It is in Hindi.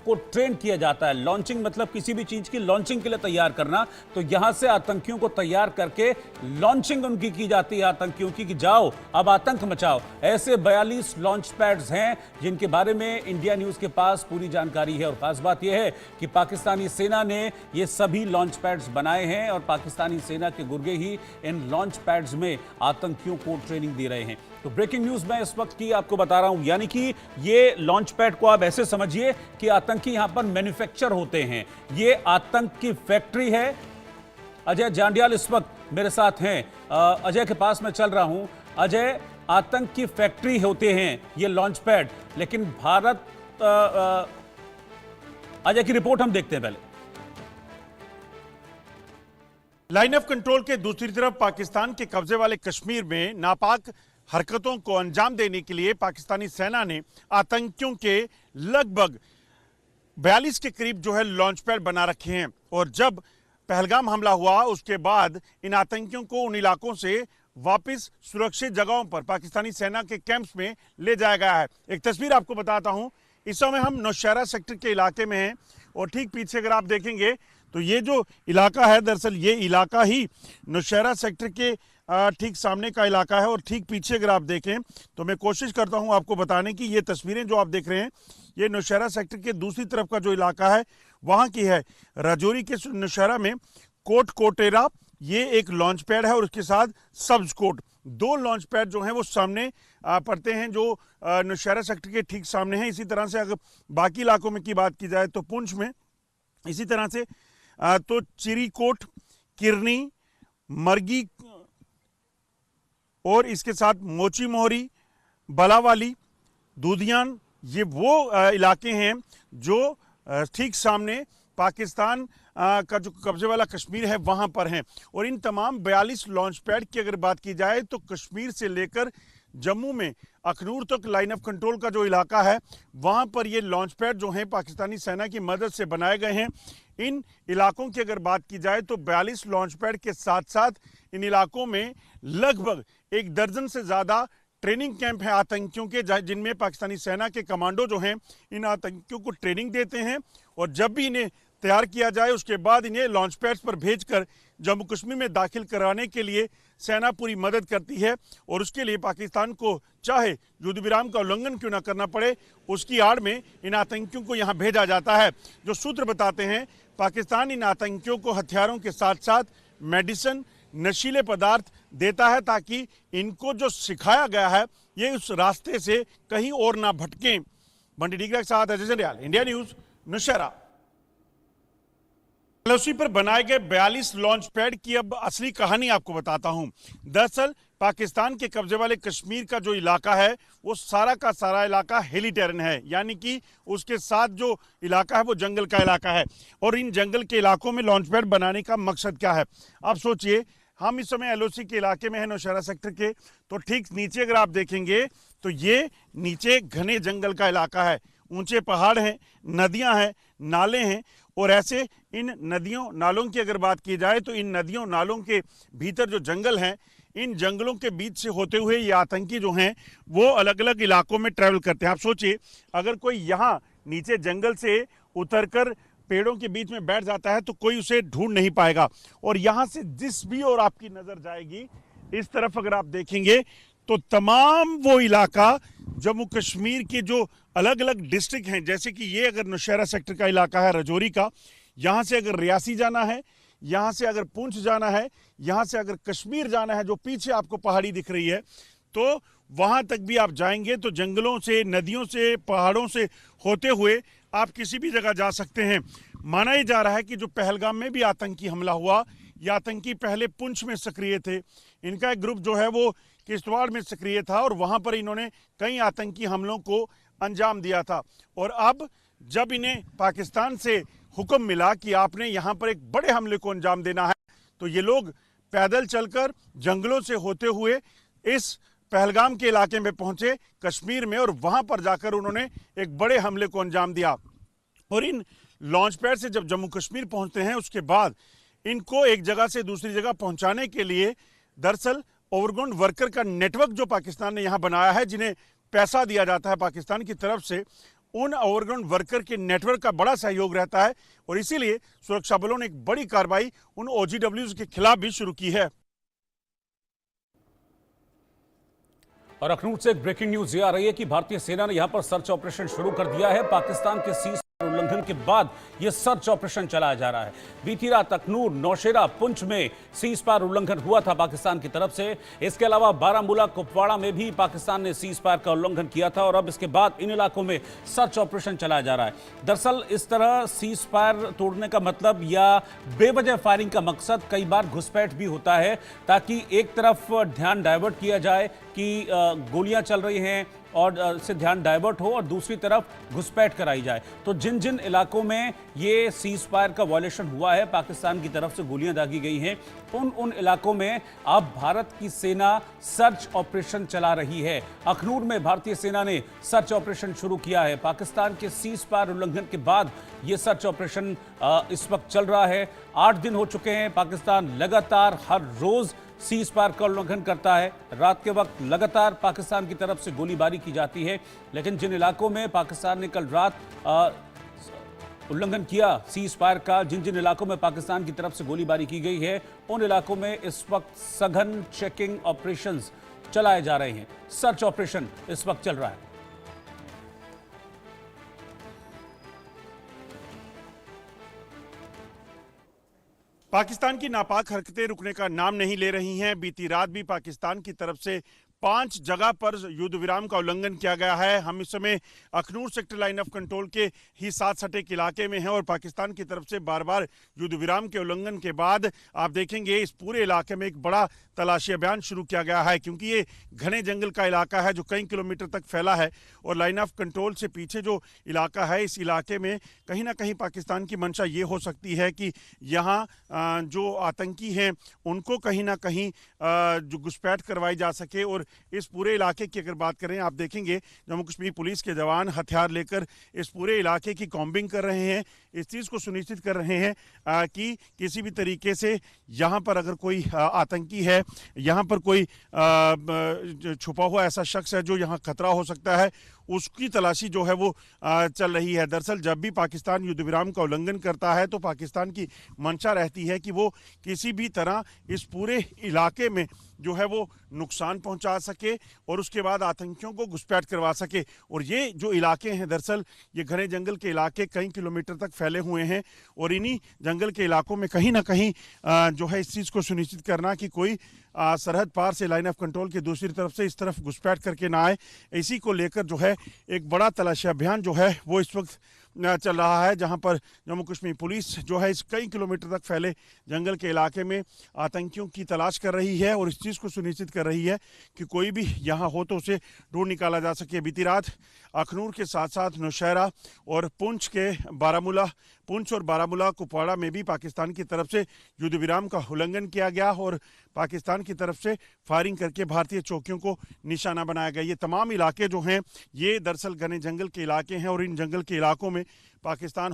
को ट्रेन किया जाता है। लॉन्चिंग मतलब किसी भी चीज की लॉन्चिंग के लिए तैयार करना, तो यहां से आतंकियों को तैयार करके लॉन्चिंग उनकी की जाती है आतंकियों की, कि जाओ अब आतंक मचाओ। ऐसे 42 लॉन्च पैड्स हैं जिनके बारे में इंडिया न्यूज के पास पूरी जानकारी है। और खास बात यह है कि पाकिस्तानी सेना ने ये सभी लॉन्च पैड्स बनाए हैं और पाकिस्तानी सेना के गुर्गे ही इन लॉन्च पैड्स में आतंकियों को ट्रेनिंग दे रहे हैं। तो ब्रेकिंग न्यूज मैं इस वक्त की आपको बता रहा हूं, यानी कि ये लॉन्च पैड को आप ऐसे समझिए कि आतंकी यहां पर मैन्युफैक्चर होते हैं। ये आतंक की फैक्ट्री है। अजय जांडियाल इस वक्त मेरे साथ हैं। अजय के पास मैं चल रहा हूं। अजय, आतंक की फैक्ट्री होते हैं ये लॉन्च पैड, लेकिन भारत अजय की रिपोर्ट हम देखते हैं पहले। लाइन ऑफ कंट्रोल के दूसरी तरफ पाकिस्तान के कब्जे वाले कश्मीर में नापाक हरकतों को अंजाम देने के लिए पाकिस्तानी सेना ने आतंकियों के लगभग 42 के करीब जो है लॉन्च पैड बना रखे हैं। और जब पहलगाम हमला हुआ उसके बाद इन आतंकियों को उन इलाकों से वापस सुरक्षित जगहों पर पाकिस्तानी सेना के कैंप्स में ले जाया गया है। एक तस्वीर आपको बताता हूं। इस समय हम नौशहरा सेक्टर के इलाके में हैं और ठीक पीछे अगर आप देखेंगे तो ये जो इलाका है, दरअसल ये इलाका ही नौशहरा सेक्टर के ठीक सामने का इलाका है। और ठीक पीछे अगर आप देखें तो मैं कोशिश करता हूं आपको बताने की, ये तस्वीरें जो आप देख रहे हैं ये नौशहरा सेक्टर के दूसरी तरफ का जो इलाका है वहां की है। राजौरी के नौशहरा में कोट कोटेरा ये एक लॉन्च पैड है और उसके साथ सब्ज कोट, दो लॉन्च पैड जो हैं वो सामने पड़ते हैं जो नौशहरा सेक्टर के ठीक सामने हैं। इसी तरह से अगर बाकी इलाकों में की बात की जाए तो पुंछ में, इसी तरह से तो चिरीकोट, किरनी, मरगी और इसके साथ मोची मोहरी, बलावाली, दूधियान, ये वो इलाके हैं जो ठीक सामने पाकिस्तान का जो कब्जे वाला कश्मीर है वहां पर हैं। और इन तमाम 42 लॉन्च पैड की अगर बात की जाए तो कश्मीर से लेकर जम्मू में अखनूर तक लाइन ऑफ कंट्रोल का जो इलाका है वहां पर ये लॉन्च पैड जो हैं पाकिस्तानी सेना की मदद से बनाए गए हैं। इन इलाकों की अगर बात की जाए तो 42 लॉन्च पैड के साथ साथ इन इलाकों में लगभग 1 दर्जन से ज़्यादा ट्रेनिंग कैंप हैं आतंकियों के, जिनमें पाकिस्तानी सेना के कमांडो जो हैं इन आतंकियों को ट्रेनिंग देते हैं। और जब भी इन्हें तैयार किया जाए उसके बाद इन्हें लॉन्च पैड्स पर भेजकर जम्मू कश्मीर में दाखिल कराने के लिए सेना पूरी मदद करती है। और उसके लिए पाकिस्तान को चाहे युद्ध विराम का उल्लंघन क्यों ना करना पड़े, उसकी आड़ में इन आतंकियों को यहाँ भेजा जाता है। जो सूत्र बताते हैं पाकिस्तान इन आतंकियों को हथियारों के साथ साथ मेडिसिन, नशीले पदार्थ देता है ताकि इनको जो सिखाया गया है ये उस रास्ते से कहीं और ना भटकें। बंटी डीगरा के साथ Ajay Jandial, India news, Nowshera. LOC पर बनाए गए 42 लॉन्च पैड की अब असली कहानी आपको बताता हूं। दरअसल पाकिस्तान के कब्जे वाले कश्मीर का जो इलाका है वो सारा का सारा इलाका हिली टेरेन है, यानी कि उसके साथ जो इलाका है वो जंगल का इलाका है। और इन जंगल के इलाकों में लॉन्च पैड बनाने का मकसद क्या है? आप सोचिए, हम इस समय एलओसी के इलाके में है नौशहरा सेक्टर के, तो ठीक नीचे अगर आप देखेंगे तो ये नीचे घने जंगल का इलाका है, ऊंचे पहाड़ हैं, नदियां हैं, नाले हैं। और ऐसे इन नदियों नालों की अगर बात की जाए तो इन नदियों नालों के भीतर जो जंगल हैं, इन जंगलों के बीच से होते हुए ये आतंकी जो हैं वो अलग अलग इलाकों में ट्रैवल करते हैं। आप सोचिए, अगर कोई यहाँ नीचे जंगल से उतरकर पेड़ों के बीच में बैठ जाता है तो कोई उसे ढूंढ नहीं पाएगा। और यहाँ से जिस भी और आपकी नजर जाएगी इस तरफ अगर आप देखेंगे तो तमाम वो इलाका जम्मू कश्मीर के जो अलग अलग डिस्ट्रिक्ट हैं, जैसे कि ये अगर नौशहरा सेक्टर का इलाका है राजौरी का, यहाँ से अगर रियासी जाना है, यहाँ से अगर पुंछ जाना है, यहाँ से अगर कश्मीर जाना है, जो पीछे आपको पहाड़ी दिख रही है, तो वहाँ तक भी आप जाएंगे तो जंगलों से, नदियों से, पहाड़ों से होते हुए आप किसी भी जगह जा सकते हैं। माना ही जा रहा है कि जो पहलगाम में भी आतंकी हमला हुआ, ये आतंकी पहले पुंछ में सक्रिय थे। इनका एक ग्रुप जो है वो किश्तवाड़ में सक्रिय था और वहाँ पर इन्होंने कई आतंकी हमलों को अंजाम दिया था। और अब जब इन्हें पाकिस्तान से हुक्म मिला कि आपने यहाँ पर एक बड़े हमले को अंजाम देना है, तो ये लोग पैदल चलकर जंगलों से होते हुए इस पहलगाम के इलाके में पहुंचे कश्मीर में, और वहां पर जाकर उन्होंने एक बड़े हमले को अंजाम दिया। और इन लॉन्च पैड से जब जम्मू कश्मीर पहुंचते हैं उसके बाद इनको एक जगह से दूसरी जगह पहुंचाने के लिए दरअसल ओवरग्राउंड वर्कर का नेटवर्क जो पाकिस्तान ने यहाँ बनाया है, जिन्हें पैसा दिया जाता है पाकिस्तान की तरफ से, उन ओवरग्राउंड वर्कर के नेटवर्क का बड़ा सहयोग रहता है और इसीलिए सुरक्षा बलों ने एक बड़ी कार्रवाई उन OGWs के खिलाफ भी शुरू की है। और अखनूर से एक ब्रेकिंग न्यूज ये आ रही है कि भारतीय सेना ने यहां पर सर्च ऑपरेशन शुरू कर दिया है। पाकिस्तान के सीज उल्लंघन के बाद यह सर्च ऑपरेशन चलाया जा रहा है। बीती रात अखनूर, नौशेरा, पुंछ में सीज फायर उल्लंघन हुआ था पाकिस्तान की तरफ से। इसके अलावा बारामूला, कुपवाड़ा में भी पाकिस्तान ने सीज फायर का उल्लंघन किया था और अब इसके बाद इन इलाकों में सर्च ऑपरेशन चलाया जा रहा है। दरअसल इस तरह सीज फायर तोड़ने का मतलब या बेवजह फायरिंग का मकसद कई बार घुसपैठ भी होता है, ताकि एक तरफ ध्यान डाइवर्ट किया जाए कि गोलियां चल रही हैं और से ध्यान डाइवर्ट हो और दूसरी तरफ घुसपैठ कराई जाए। तो जिन जिन इलाकों में ये सीज फायर का वायलेशन हुआ है, पाकिस्तान की तरफ से गोलियां दागी गई हैं, उन इलाकों में अब भारत की सेना सर्च ऑपरेशन चला रही है। अखनूर में भारतीय सेना ने सर्च ऑपरेशन शुरू किया है। पाकिस्तान के सीज फायर उल्लंघन के बाद ये सर्च ऑपरेशन इस वक्त चल रहा है। 8 दिन हो चुके हैं। पाकिस्तान लगातार हर रोज सीज फायर का उल्लंघन करता है। रात के वक्त लगातार पाकिस्तान की तरफ से गोलीबारी की जाती है, लेकिन जिन इलाकों में पाकिस्तान ने कल रात उल्लंघन किया सीज फायर का, जिन जिन इलाकों में पाकिस्तान की तरफ से गोलीबारी की गई है, उन इलाकों में इस वक्त सघन चेकिंग ऑपरेशंस चलाए जा रहे हैं। सर्च ऑपरेशन इस वक्त चल रहा है। पाकिस्तान की नापाक हरकतें रुकने का नाम नहीं ले रही हैं। बीती रात भी पाकिस्तान की तरफ से 5 जगह पर युद्ध विराम का उल्लंघन किया गया है। हम इस समय Akhnoor sector line of control के ही साथ सटे इलाके में हैं और पाकिस्तान की तरफ से बार बार युद्ध विराम के उल्लंघन के बाद आप देखेंगे इस पूरे इलाके में एक बड़ा तलाशी अभियान शुरू किया गया है, क्योंकि ये घने जंगल का इलाका है जो कई किलोमीटर तक फैला है और लाइन ऑफ कंट्रोल से पीछे जो इलाका है, इस इलाके में कहीं ना कहीं पाकिस्तान की मंशा ये हो सकती है कि यहाँ जो आतंकी हैं उनको कहीं ना कहीं जो घुसपैठ करवाई जा सके। और इस पूरे इलाके की अगर बात करें, आप देखेंगे जम्मू कश्मीर पुलिस के जवान हथियार लेकर इस पूरे इलाके की कॉम्बिंग कर रहे हैं। इस चीज़ को सुनिश्चित कर रहे हैं कि किसी भी तरीके से यहाँ पर अगर कोई आतंकी है, यहाँ पर कोई छुपा हुआ ऐसा शख्स है जो यहाँ खतरा हो सकता है, उसकी तलाशी जो है वो चल रही है। दरअसल जब भी पाकिस्तान युद्ध विराम का उल्लंघन करता है तो पाकिस्तान की मंशा रहती है कि वो किसी भी तरह इस पूरे इलाके में जो है वो नुकसान पहुंचा सके और उसके बाद आतंकियों को घुसपैठ करवा सके। और ये जो इलाके हैं, दरअसल ये घने जंगल के इलाके कई किलोमीटर तक फैले हुए हैं और इन्हीं जंगल के इलाकों में कहीं ना कहीं जो है इस चीज़ को सुनिश्चित करना कि कोई सरहद पार से लाइन ऑफ कंट्रोल के दूसरी तरफ से इस तरफ घुसपैठ करके ना आए, इसी को लेकर जो है एक बड़ा तलाशी अभियान जो है वो इस वक्त चल रहा है, जहां पर जम्मू कश्मीर पुलिस जो है इस कई किलोमीटर तक फैले जंगल के इलाके में आतंकियों की तलाश कर रही है और इस चीज़ को सुनिश्चित कर रही है कि कोई भी यहां हो तो उसे ढूंढ निकाला जा सके। बीती रात अखनूर के साथ साथ नौशहरा और पुंछ और बारामूला, कुपवाड़ा में भी पाकिस्तान की तरफ से युद्ध विराम का उल्लंघन किया गया और पाकिस्तान की तरफ से फायरिंग करके भारतीय चौकियों को निशाना बनाया गया। ये तमाम इलाके जो हैं ये दरअसल घने जंगल के इलाके हैं और इन जंगल के इलाकों में पाकिस्तान